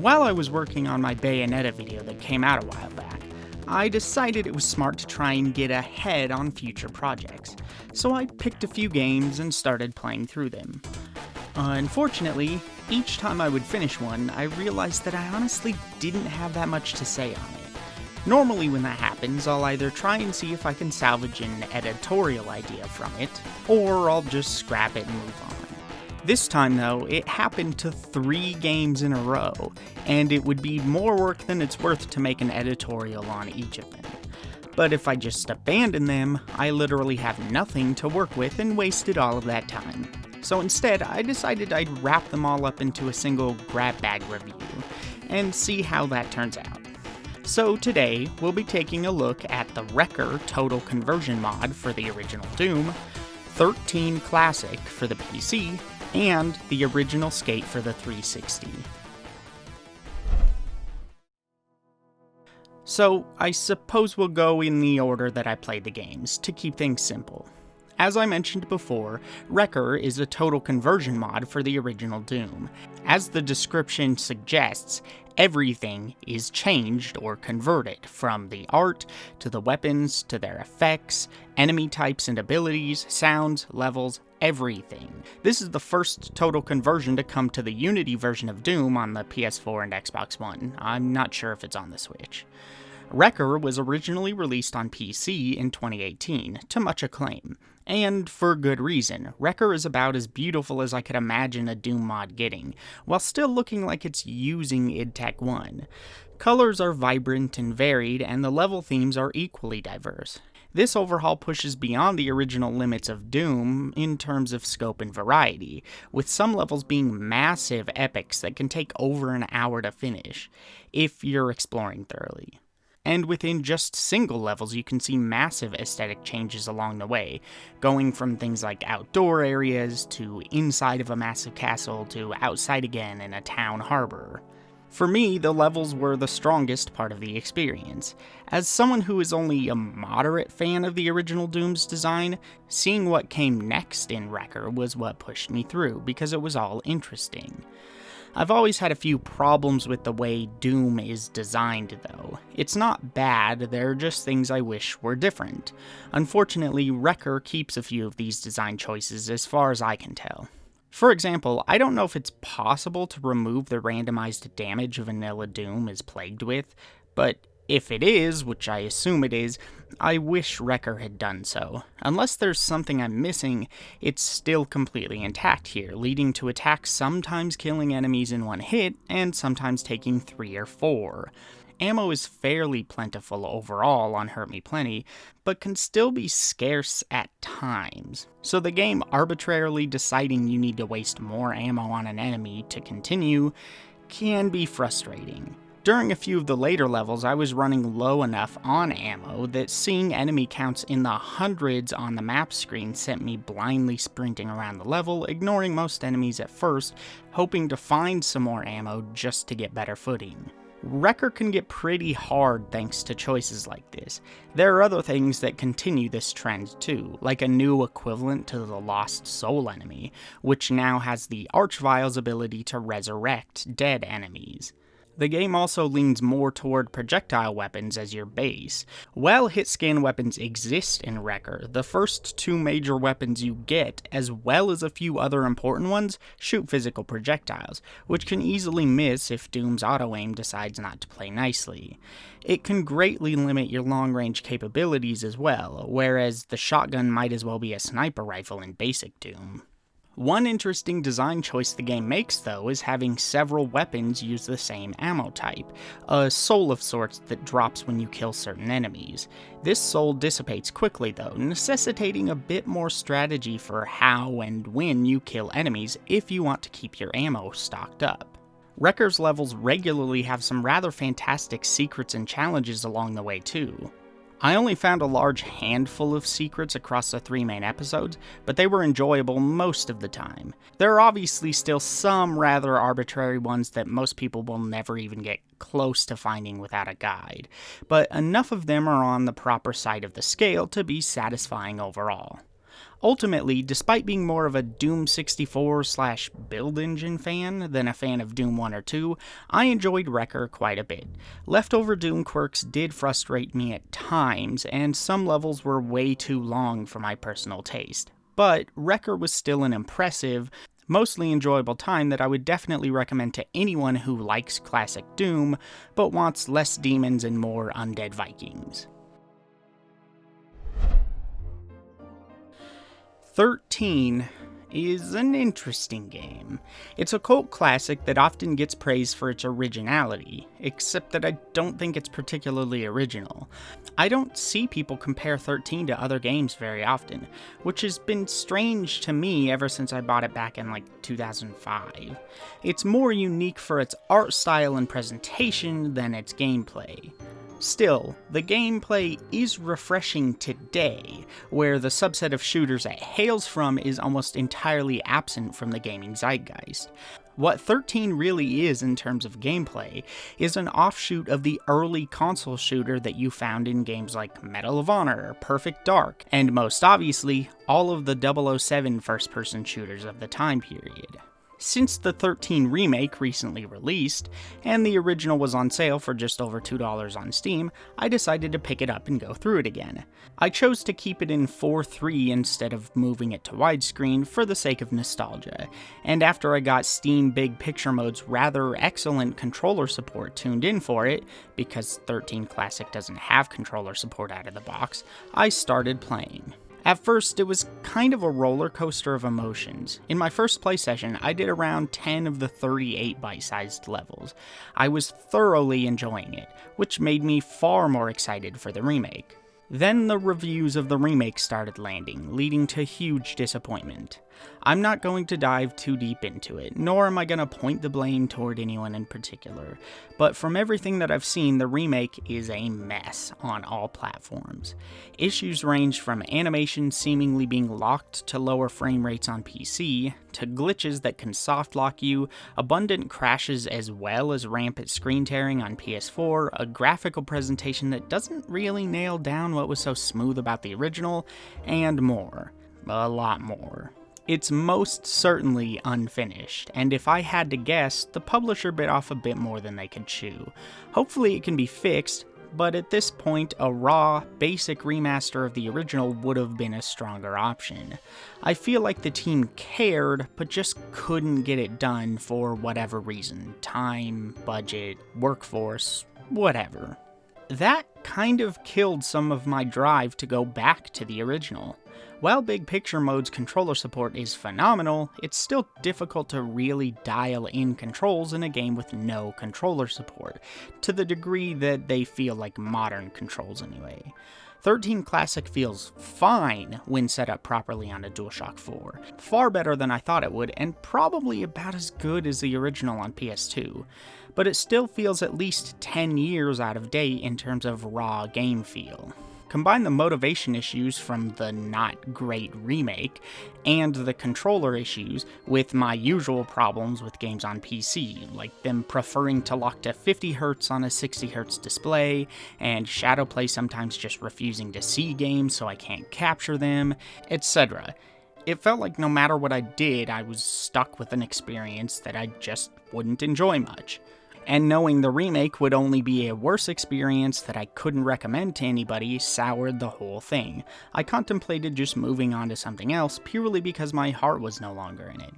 While I was working on my Bayonetta video that came out a while back, I decided it was smart to try and get ahead on future projects, so I picked a few games and started playing through them. Unfortunately, each time I would finish one, I realized that I honestly didn't have that much to say on it. Normally when that happens, I'll either try and see if I can salvage an editorial idea from it, or I'll just scrap it and move on. This time though, it happened to 3 games in a row, and it would be more work than it's worth to make an editorial on each of them. But if I just abandon them, I literally have nothing to work with and wasted all of that time. So instead, I decided I'd wrap them all up into a single GrabBag review, and see how that turns out. So today, we'll be taking a look at the Rekkr Total Conversion mod for the original Doom, XIII Classic for the PC, and the original Skate for the 360. So, I suppose we'll go in the order that I played the games, to keep things simple. As I mentioned before, Rekkr is a total conversion mod for the original Doom. As the description suggests, everything is changed or converted, from the art, to the weapons, to their effects, enemy types and abilities, sounds, levels, everything. This is the first total conversion to come to the Unity version of Doom on the PS4 and Xbox One. I'm not sure if it's on the Switch. Rekkr was originally released on PC in 2018, to much acclaim. And for good reason. Rekkr is about as beautiful as I could imagine a Doom mod getting, while still looking like it's using id Tech 1. Colors are vibrant and varied, and the level themes are equally diverse. This overhaul pushes beyond the original limits of Doom in terms of scope and variety, with some levels being massive epics that can take over an hour to finish, if you're exploring thoroughly. And within just single levels, you can see massive aesthetic changes along the way, going from things like outdoor areas, to inside of a massive castle, to outside again in a town harbor. For me, the levels were the strongest part of the experience. As someone who is only a moderate fan of the original Doom's design, seeing what came next in Rekkr was what pushed me through, because it was all interesting. I've always had a few problems with the way Doom is designed though. It's not bad, they're just things I wish were different. Unfortunately, Rekkr keeps a few of these design choices as far as I can tell. For example, I don't know if it's possible to remove the randomized damage vanilla Doom is plagued with, but if it is, which I assume it is, I wish Rekkr had done so. Unless there's something I'm missing, it's still completely intact here, leading to attacks sometimes killing enemies in one hit, and sometimes taking 3 or 4. Ammo is fairly plentiful overall on Hurt Me Plenty, but can still be scarce at times. So the game arbitrarily deciding you need to waste more ammo on an enemy to continue can be frustrating. During a few of the later levels, I was running low enough on ammo that seeing enemy counts in the hundreds on the map screen sent me blindly sprinting around the level, ignoring most enemies at first, hoping to find some more ammo just to get better footing. Rekkr can get pretty hard thanks to choices like this. There are other things that continue this trend too, like a new equivalent to the Lost Soul enemy, which now has the Archvile's ability to resurrect dead enemies. The game also leans more toward projectile weapons as your base. While hit-scan weapons exist in Rekkr, the first 2 major weapons you get, as well as a few other important ones, shoot physical projectiles, which can easily miss if Doom's auto-aim decides not to play nicely. It can greatly limit your long-range capabilities as well, whereas the shotgun might as well be a sniper rifle in basic Doom. One interesting design choice the game makes, though, is having several weapons use the same ammo type, a soul of sorts that drops when you kill certain enemies. This soul dissipates quickly, though, necessitating a bit more strategy for how and when you kill enemies if you want to keep your ammo stocked up. Rekkr's levels regularly have some rather fantastic secrets and challenges along the way, too. I only found a large handful of secrets across the 3 main episodes, but they were enjoyable most of the time. There are obviously still some rather arbitrary ones that most people will never even get close to finding without a guide, but enough of them are on the proper side of the scale to be satisfying overall. Ultimately, despite being more of a Doom 64/build engine fan than a fan of Doom 1 or 2, I enjoyed Rekkr quite a bit. Leftover Doom quirks did frustrate me at times, and some levels were way too long for my personal taste. But Rekkr was still an impressive, mostly enjoyable time that I would definitely recommend to anyone who likes classic Doom, but wants less demons and more undead Vikings. 13 is an interesting game. It's a cult classic that often gets praised for its originality, except that I don't think it's particularly original. I don't see people compare 13 to other games very often, which has been strange to me ever since I bought it back in 2005. It's more unique for its art style and presentation than its gameplay. Still, the gameplay is refreshing today, where the subset of shooters it hails from is almost entirely absent from the gaming zeitgeist. What 13 really is in terms of gameplay is an offshoot of the early console shooter that you found in games like Medal of Honor, Perfect Dark, and most obviously, all of the 007 first-person shooters of the time period. Since the 13 remake recently released, and the original was on sale for just over $2 on Steam, I decided to pick it up and go through it again. I chose to keep it in 4:3 instead of moving it to widescreen for the sake of nostalgia, and after I got Steam Big Picture Mode's rather excellent controller support tuned in for it, because 13 Classic doesn't have controller support out of the box, I started playing. At first, it was kind of a roller coaster of emotions. In my first play session, I did around 10 of the 38 bite-sized levels. I was thoroughly enjoying it, which made me far more excited for the remake. Then the reviews of the remake started landing, leading to huge disappointment. I'm not going to dive too deep into it, nor am I going to point the blame toward anyone in particular, but from everything that I've seen, the remake is a mess on all platforms. Issues range from animation seemingly being locked to lower frame rates on PC, to glitches that can soft lock you, abundant crashes as well as rampant screen tearing on PS4, a graphical presentation that doesn't really nail down what was so smooth about the original, and more. A lot more. It's most certainly unfinished, and if I had to guess, the publisher bit off a bit more than they could chew. Hopefully it can be fixed, but at this point, a raw, basic remaster of the original would have been a stronger option. I feel like the team cared, but just couldn't get it done for whatever reason. Time, budget, workforce, whatever. That kind of killed some of my drive to go back to the original. While Big Picture Mode's controller support is phenomenal, it's still difficult to really dial in controls in a game with no controller support, to the degree that they feel like modern controls anyway. 13 Classic feels fine when set up properly on a DualShock 4, far better than I thought it would, and probably about as good as the original on PS2, but it still feels at least 10 years out of date in terms of raw game feel. Combine the motivation issues from the not great remake and the controller issues with my usual problems with games on PC, like them preferring to lock to 50Hz on a 60Hz display, and Shadowplay sometimes just refusing to see games so I can't capture them, etc. It felt like no matter what I did, I was stuck with an experience that I just wouldn't enjoy much. And knowing the remake would only be a worse experience that I couldn't recommend to anybody soured the whole thing. I contemplated just moving on to something else purely because my heart was no longer in it.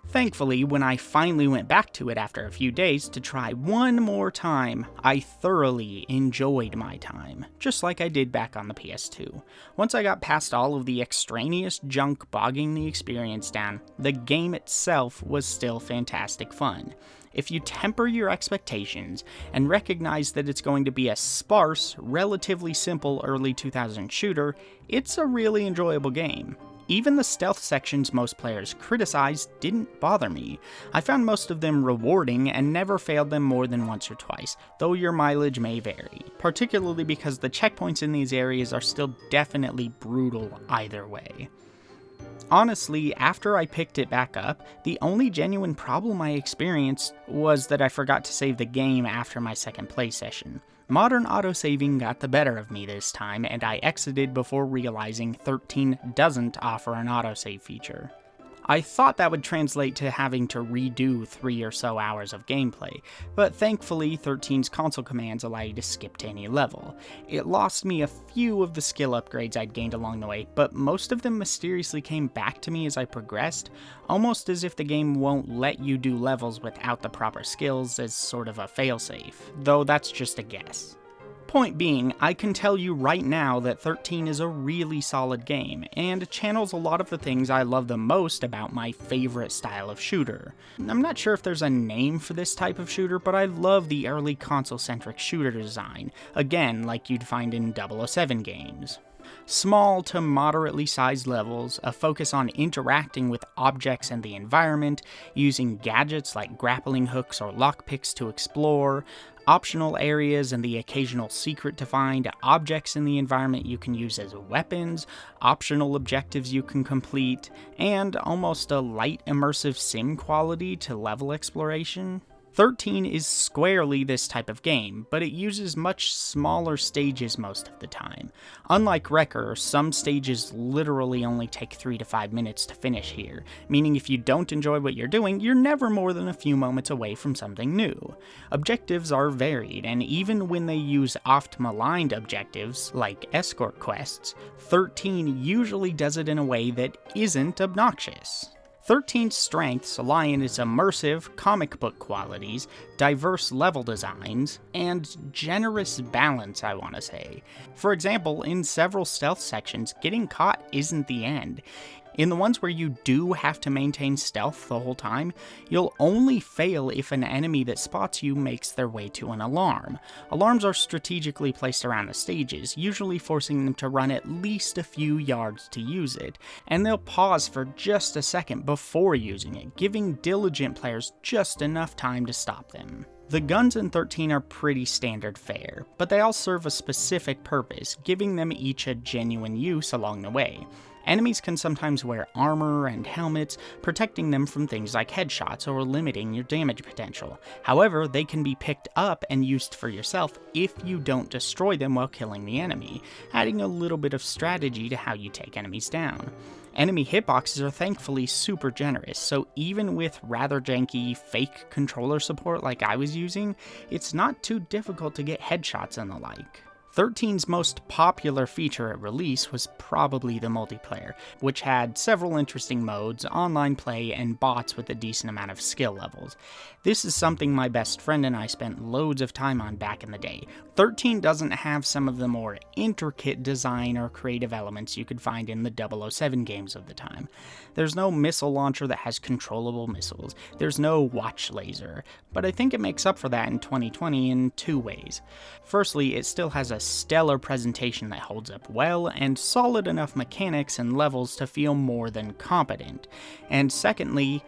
Thankfully, when I finally went back to it after a few days to try one more time, I thoroughly enjoyed my time, just like I did back on the PS2. Once I got past all of the extraneous junk bogging the experience down, the game itself was still fantastic fun. If you temper your expectations and recognize that it's going to be a sparse, relatively simple early 2000s shooter, it's a really enjoyable game. Even the stealth sections most players criticized didn't bother me. I found most of them rewarding and never failed them more than once or twice, though your mileage may vary, particularly because the checkpoints in these areas are still definitely brutal either way. Honestly, after I picked it back up, the only genuine problem I experienced was that I forgot to save the game after my second play session. Modern autosaving got the better of me this time, and I exited before realizing 13 doesn't offer an autosave feature. I thought that would translate to having to redo 3 or so hours of gameplay, but thankfully 13's console commands allow you to skip to any level. It lost me a few of the skill upgrades I'd gained along the way, but most of them mysteriously came back to me as I progressed, almost as if the game won't let you do levels without the proper skills as sort of a failsafe, though that's just a guess. Point being, I can tell you right now that 13 is a really solid game, and channels a lot of the things I love the most about my favorite style of shooter. I'm not sure if there's a name for this type of shooter, but I love the early console-centric shooter design, again like you'd find in XIII games. Small to moderately sized levels, a focus on interacting with objects and the environment, using gadgets like grappling hooks or lockpicks to explore, optional areas and the occasional secret to find, objects in the environment you can use as weapons, optional objectives you can complete, and almost a light immersive sim quality to level exploration. 13 is squarely this type of game, but it uses much smaller stages most of the time. Unlike Rekkr, some stages literally only take 3 to 5 minutes to finish here, meaning if you don't enjoy what you're doing, you're never more than a few moments away from something new. Objectives are varied, and even when they use oft-maligned objectives, like escort quests, 13 usually does it in a way that isn't obnoxious. 13's strengths lie in its immersive, comic book qualities, diverse level designs, and generous balance, I want to say. For example, in several stealth sections, getting caught isn't the end. In the ones where you do have to maintain stealth the whole time, you'll only fail if an enemy that spots you makes their way to an alarm. Alarms are strategically placed around the stages, usually forcing them to run at least a few yards to use it, and they'll pause for just a second before using it, giving diligent players just enough time to stop them. The guns in 13 are pretty standard fare, but they all serve a specific purpose, giving them each a genuine use along the way. Enemies can sometimes wear armor and helmets, protecting them from things like headshots or limiting your damage potential. However, they can be picked up and used for yourself if you don't destroy them while killing the enemy, adding a little bit of strategy to how you take enemies down. Enemy hitboxes are thankfully super generous, so even with rather janky fake controller support like I was using, it's not too difficult to get headshots and the like. 13's most popular feature at release was probably the multiplayer, which had several interesting modes, online play, and bots with a decent amount of skill levels. This is something my best friend and I spent loads of time on back in the day. 13 doesn't have some of the more intricate design or creative elements you could find in the 007 games of the time. There's no missile launcher that has controllable missiles. There's no watch laser, but I think it makes up for that in 2020 in two ways. Firstly, it still has a stellar presentation that holds up well, and solid enough mechanics and levels to feel more than competent. And secondly,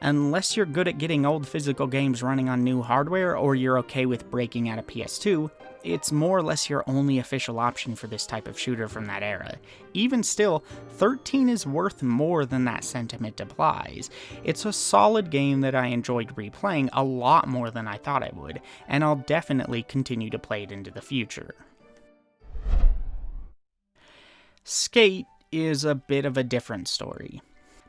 unless you're good at getting old physical games running on new hardware, or you're okay with breaking out a PS2, it's more or less your only official option for this type of shooter from that era. Even still, 13 is worth more than that sentiment implies. It's a solid game that I enjoyed replaying a lot more than I thought I would, and I'll definitely continue to play it into the future. Skate is a bit of a different story.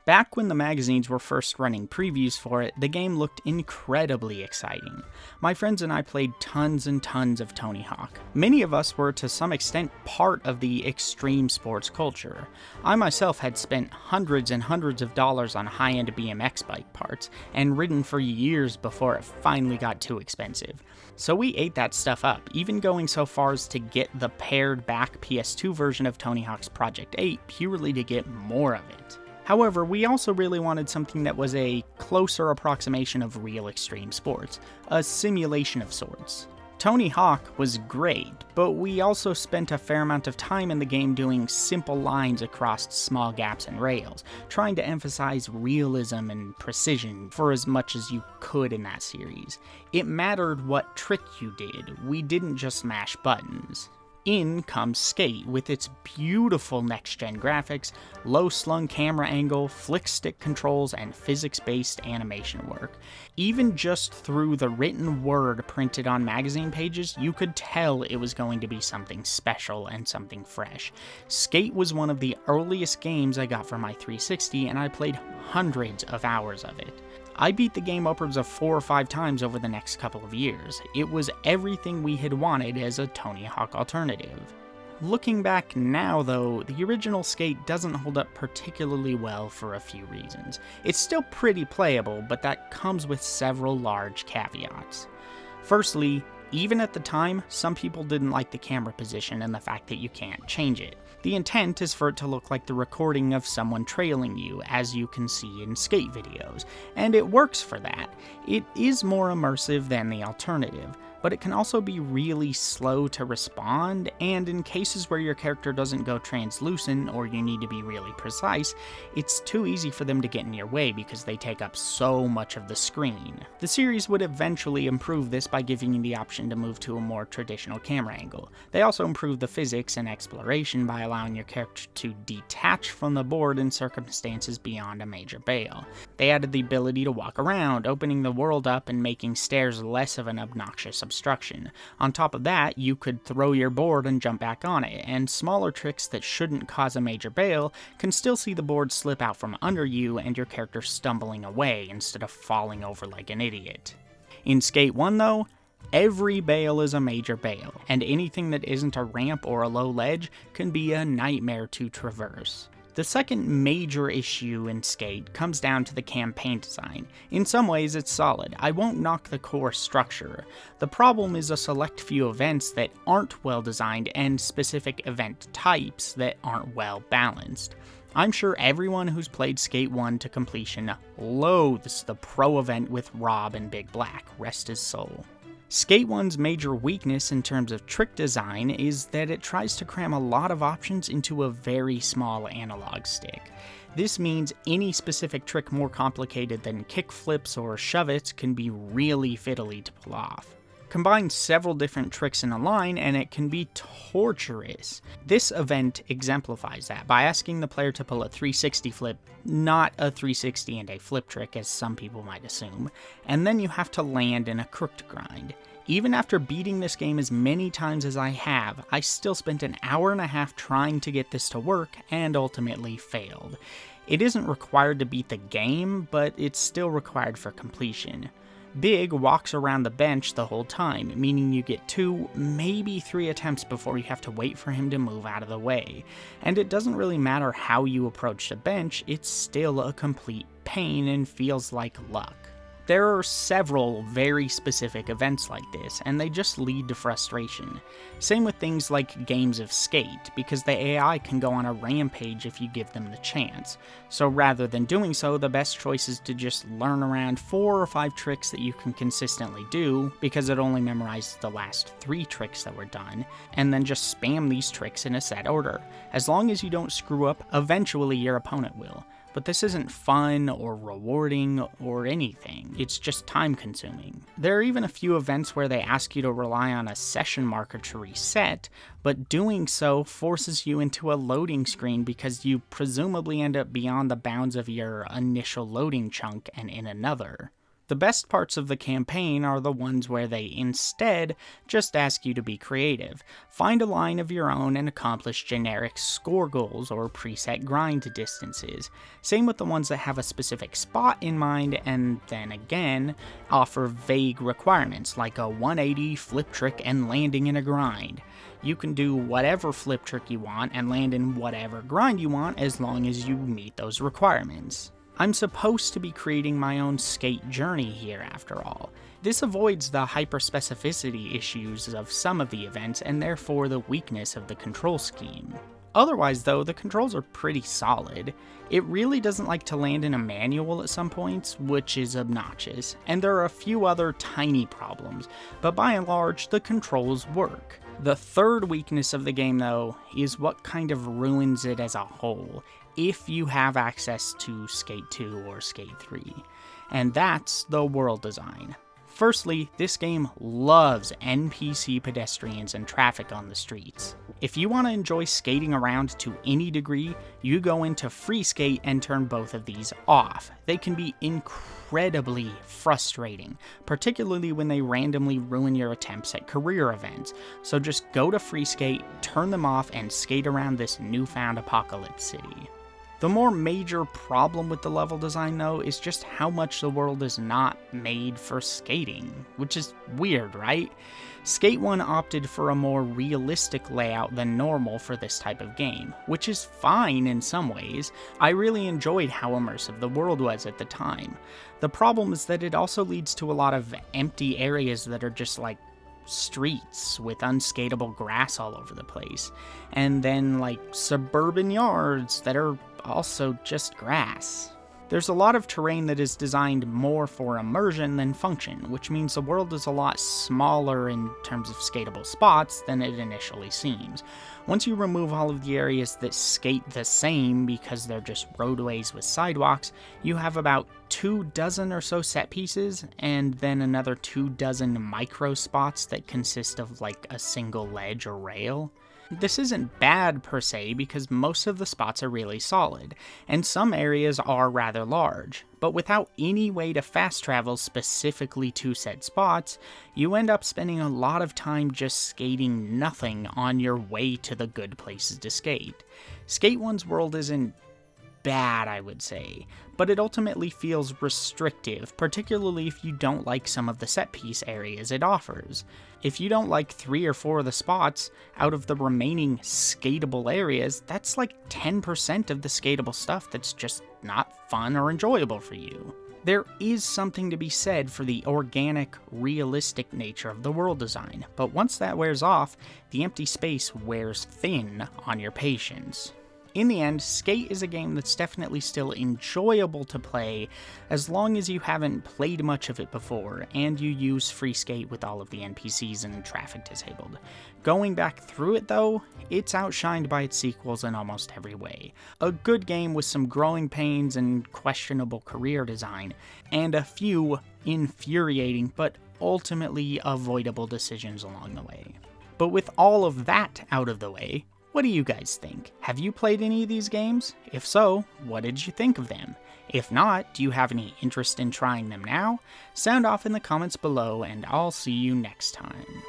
Back when the magazines were first running previews for it, the game looked incredibly exciting. My friends and I played tons and tons of Tony Hawk. Many of us were to some extent part of the extreme sports culture. I myself had spent hundreds and hundreds of dollars on high-end BMX bike parts, and ridden for years before it finally got too expensive. So we ate that stuff up, even going so far as to get the pared back PS2 version of Tony Hawk's Project 8 purely to get more of it. However, we also really wanted something that was a closer approximation of real extreme sports, a simulation of sorts. Tony Hawk was great, but we also spent a fair amount of time in the game doing simple lines across small gaps and rails, trying to emphasize realism and precision for as much as you could in that series. It mattered what trick you did, we didn't just mash buttons. In comes Skate with its beautiful next-gen graphics, low-slung camera angle, flick-stick controls, and physics-based animation work. Even just through the written word printed on magazine pages, you could tell it was going to be something special and something fresh. Skate was one of the earliest games I got for my 360, and I played hundreds of hours of it. I beat the game upwards of 4 or 5 times over the next couple of years. It was everything we had wanted as a Tony Hawk alternative. Looking back now though, the original Skate doesn't hold up particularly well for a few reasons. It's still pretty playable, but that comes with several large caveats. Firstly, even at the time, some people didn't like the camera position and the fact that you can't change it. The intent is for it to look like the recording of someone trailing you, as you can see in Skate videos, and it works for that. It is more immersive than the alternative, but it can also be really slow to respond, and in cases where your character doesn't go translucent or you need to be really precise, it's too easy for them to get in your way because they take up so much of the screen. The series would eventually improve this by giving you the option to move to a more traditional camera angle. They also improved the physics and exploration by allowing your character to detach from the board in circumstances beyond a major bail. They added the ability to walk around, opening the world up and making stairs less of an obnoxious obstruction. On top of that, you could throw your board and jump back on it, and smaller tricks that shouldn't cause a major bail can still see the board slip out from under you and your character stumbling away instead of falling over like an idiot. In Skate 1 though, every bail is a major bail, and anything that isn't a ramp or a low ledge can be a nightmare to traverse. The second major issue in Skate comes down to the campaign design. In some ways it's solid. I won't knock the core structure. The problem is a select few events that aren't well designed and specific event types that aren't well balanced. I'm sure everyone who's played Skate 1 to completion loathes the pro event with Rob and Big Black, rest his soul. Skate 1's major weakness in terms of trick design is that it tries to cram a lot of options into a very small analog stick. This means any specific trick more complicated than kick flips or shove-its can be really fiddly to pull off. Combine several different tricks in a line and it can be torturous. This event exemplifies that by asking the player to pull a 360 flip, not a 360 and a flip trick as some people might assume, and then you have to land in a crooked grind. Even after beating this game as many times as I have, I still spent an hour and a half trying to get this to work and ultimately failed. It isn't required to beat the game, but it's still required for completion. Big walks around the bench the whole time, meaning you get 2, maybe 3 attempts before you have to wait for him to move out of the way. And it doesn't really matter how you approach the bench, it's still a complete pain and feels like luck. There are several very specific events like this, and they just lead to frustration. Same with things like games of Skate, because the AI can go on a rampage if you give them the chance. So rather than doing so, the best choice is to just learn around 4 or 5 tricks that you can consistently do, because it only memorizes the last 3 tricks that were done, and then just spam these tricks in a set order. As long as you don't screw up, eventually your opponent will. But this isn't fun or rewarding or anything, it's just time consuming. There are even a few events where they ask you to rely on a session marker to reset, but doing so forces you into a loading screen because you presumably end up beyond the bounds of your initial loading chunk and in another. The best parts of the campaign are the ones where they instead just ask you to be creative. Find a line of your own and accomplish generic score goals or preset grind distances. Same with the ones that have a specific spot in mind and then again offer vague requirements like a 180 flip trick and landing in a grind. You can do whatever flip trick you want and land in whatever grind you want as long as you meet those requirements. I'm supposed to be creating my own skate journey here after all. This avoids the hyperspecificity issues of some of the events and therefore the weakness of the control scheme. Otherwise though, the controls are pretty solid. It really doesn't like to land in a manual at some points, which is obnoxious, and there are a few other tiny problems, but by and large, the controls work. The third weakness of the game though, is what kind of ruins it as a whole, if you have access to Skate 2 or Skate 3, and that's the world design. Firstly, this game loves NPC pedestrians and traffic on the streets. If you want to enjoy skating around to any degree, you go into Free Skate and turn both of these off. They can be incredibly frustrating, particularly when they randomly ruin your attempts at career events. So just go to Free Skate, turn them off, and skate around this newfound apocalypse city. The more major problem with the level design, though, is just how much the world is not made for skating, which is weird, right? Skate 1 opted for a more realistic layout than normal for this type of game, which is fine in some ways. I really enjoyed how immersive the world was at the time. The problem is that it also leads to a lot of empty areas that are just like streets with unskatable grass all over the place, and then like suburban yards that are also just grass. There's a lot of terrain that is designed more for immersion than function, which means the world is a lot smaller in terms of skatable spots than it initially seems. Once you remove all of the areas that skate the same because they're just roadways with sidewalks, you have about 24 or so set pieces, and then another 24 micro spots that consist of like a single ledge or rail. This isn't bad per se because most of the spots are really solid, and some areas are rather large, but without any way to fast travel specifically to said spots, you end up spending a lot of time just skating nothing on your way to the good places to skate. Skate 1's world isn't bad, I would say, but it ultimately feels restrictive, particularly if you don't like some of the set piece areas it offers. If you don't like 3 or 4 of the spots out of the remaining skatable areas, that's like 10% of the skatable stuff that's just not fun or enjoyable for you. There is something to be said for the organic, realistic nature of the world design, but once that wears off, the empty space wears thin on your patience. In the end, Skate is a game that's definitely still enjoyable to play as long as you haven't played much of it before and you use Free Skate with all of the NPCs and traffic disabled. Going back through it though, it's outshined by its sequels in almost every way. A good game with some growing pains and questionable career design, and a few infuriating but ultimately avoidable decisions along the way. But with all of that out of the way, what do you guys think? Have you played any of these games? If so, what did you think of them? If not, do you have any interest in trying them now? Sound off in the comments below, and I'll see you next time.